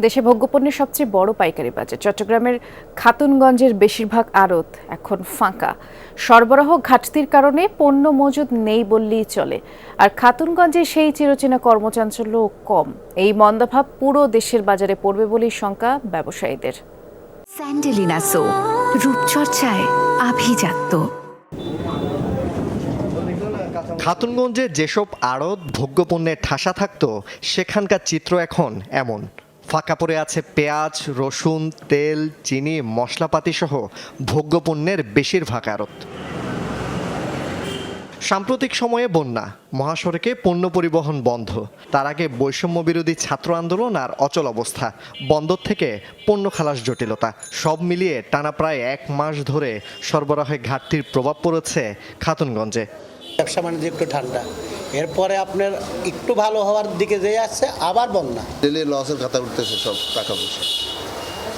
দেশে ভোগ্যপণ্যের সবচেয়ে বড় পাইকারি বাজার চট্টগ্রামের খাতুনগঞ্জের বেশিরভাগ আড়ত এখন ফাঁকা। সরবরাহ ঘাটতির কারণে পণ্য মজুদ নেই বললেই চলে। আর খাতুনগঞ্জে সেই চিরচেনা কর্মচাঞ্চল্য কম। এই মন্দাভাব পুরো দেশের বাজারে পড়বে বলেই শঙ্কা ব্যবসায়ীদের। স্যান্ডেলিনা সো, রূপচর্চায় আভিজাত্য। খাতুনগঞ্জে যেসব আড়ত ভোগ্যপণ্যের ঠাসা থাকতো সেখানকার চিত্র এখন এমন। ফাঁকা পড়ে আছে পেঁয়াজ, রসুন, তেল, চিনি, মশলাপাতি সহ ভোগ্যপণ্যের বেশিরভাগ আড়ত। সাম্প্রতিক সময়ে বন্যা, মহাসড়কে পণ্য পরিবহন বন্ধ। তার আগে বৈষম্য বিরোধী ছাত্র আন্দোলন আর অচল অবস্থা, বন্দর থেকে পণ্য খালাস জটিলতা, সব মিলিয়ে টানা প্রায় 1 মাস ধরে সরবরাহে ঘাটতির প্রভাব পড়েছে খাতুনগঞ্জে। ব্যবসা বাণিজ্য একটু ঠান্ডা, এরপরে আপনার একটু ভালো হওয়ার দিকে যেয়ে আসছে, আবার বন্যা। ডেলি লসের খাতা উঠতেছে সব টাকা পয়সা,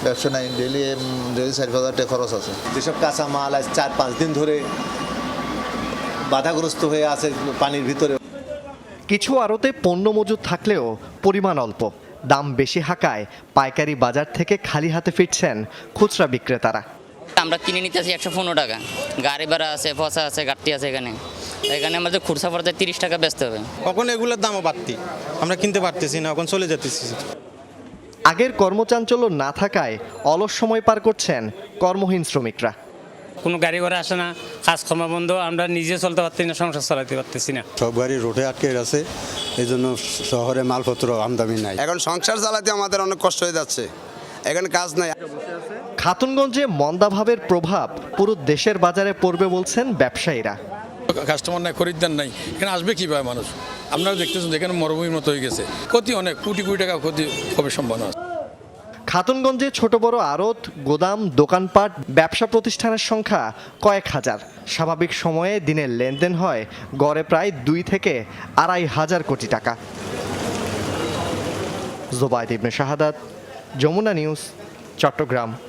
ব্যবসা নাই। ডেলি 4,000 টাকা খরচ আছে। যেসব কাঁচা মাল আজ 4-5 দিন ধরে বাধাগ্রস্ত হয়ে আছে পানির ভিতরে। কিছু আড়তে পণ্য মজুদ থাকলেও পরিমাণ অল্প, দাম বেশি হাঁকায় পাইকারি বাজার থেকে খালি হাতে ফিরছেন খুচরা বিক্রেতারা। আমরা কিনে নিতে আসি 115 টাকা, গাড়ি ভাড়া আছে, ফসা আছে, ঘাটতি আছে। এখানে আমাদের খুচরা পড়তে 30 টাকা বেচতে হবে। এখন এগুলোর দামও বাড়তি, আমরা কিনতে পারতেছি না, এখন চলে যেতেছি। আগের কর্মচাঞ্চল্য না থাকায় অলস সময় পার করছেন কর্মহীন শ্রমিকরা। কোনো গাড়ি ঘোড়া আসে না, কাজকর্ম বন্ধ, আমরা নিজে চলতে পারতেছি না, সংসার চালাতে পারতেছি না। সব গাড়ি রোডে আটকে আছে, এই জন্য শহরে মালপত্র আমদানি নাই। এখন সংসার চালাতে আমাদের অনেক কষ্ট হয়ে যাচ্ছে, এখানে কাজ নাই। খাতুনগঞ্জে মন্দাভাবের প্রভাব পুরো দেশের বাজারে পড়বে বলছেন ব্যবসায়ীরা। কাস্টমার নাই, খরিদ্দার নাই, এখানে আসবে কীভাবে মানুষ? আপনারা দেখতেছেন এখানে মরুভূমির মতো হয়ে গেছে, ক্ষতি অনেক, কোটি কোটি টাকা ক্ষতি হবে সম্ভাবনা আছে। খাতুনগঞ্জে ছোট বড় আড়ত, গোদাম, দোকানপাট, ব্যবসা প্রতিষ্ঠানের সংখ্যা কয়েক হাজার। স্বাভাবিক সময়ে দিনের লেনদেন হয় গড়ে প্রায় 2 থেকে 2,500 কোটি টাকা। জোবায়েদ ইবনে শাহাদাত, যমুনা নিউজ, চট্টগ্রাম।